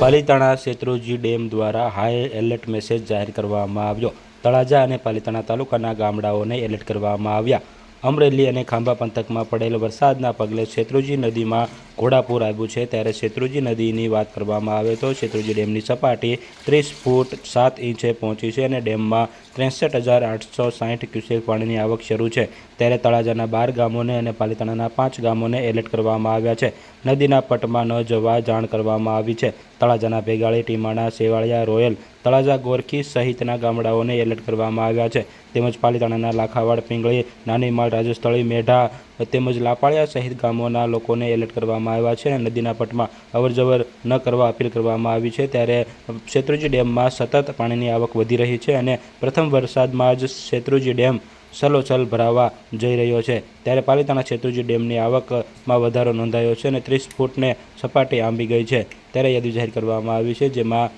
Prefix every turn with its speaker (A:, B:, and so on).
A: Palitana Shetrunji dam દ્વારા high alert message જાહેર કરવામાં આવ્યો। તળાજા અને પાલિતાણા તાલુકાના ગામડાઓને એલર્ટ કરવામાં આવ્યા। અમરેલી અને ખાંભા પંથકમાં પડેલ વરસાદના પગલે શેત્રુંજી નદીમાં ઘોડાપૂર આવ્યું છે। ત્યારે શેત્રુંજી નદીની વાત કરવામાં આવે તો શેત્રુંજી ડેમની સપાટી 30 ફૂટ 7 ઇંચે પહોંચી છે અને ડેમમાં 63,860 ક્યુસેક પાણીની આવક શરૂ છે। ત્યારે તળાજાના 12 ગામોને અને પાલિતાણાના 5 ગામોને એલર્ટ કરવામાં આવ્યા છે। નદીના પટમાં ન જવા જાણ કરવામાં આવી છે। તળાજાના ભેગાળી, ટીમાણા, સેવાળિયા, રોયલ, તળાજા, ગોરખી સહિતના ગામડાઓને એલર્ટ કરવામાં આવ્યા છે। તેમજ પાલિતાણાના લાખાવાડ, પિંગળી, નાનીમાળ, રાજસ્થળી, મેઢા તેમજ લાપાળિયા સહિત ગામોના લોકોને એલર્ટ કરવામાં આવ્યા છે અને નદીના પટમાં અવરજવર ન કરવા અપીલ કરવામાં આવી છે। ત્યારે શેત્રુંજી ડેમમાં સતત પાણીની આવક વધી રહી છે અને પ્રથમ વરસાદમાં જ શેત્રુંજી ડેમ સલોસલ ભરાવા જઈ રહ્યો છે। ત્યારે પાલિતાણા શેત્રુંજી ડેમની આવકમાં વધારો નોંધાયો છે અને 30 ફૂટને સપાટી આંબી ગઈ છે। ત્યારે યાદી જાહેર કરવામાં આવી છે, જેમાં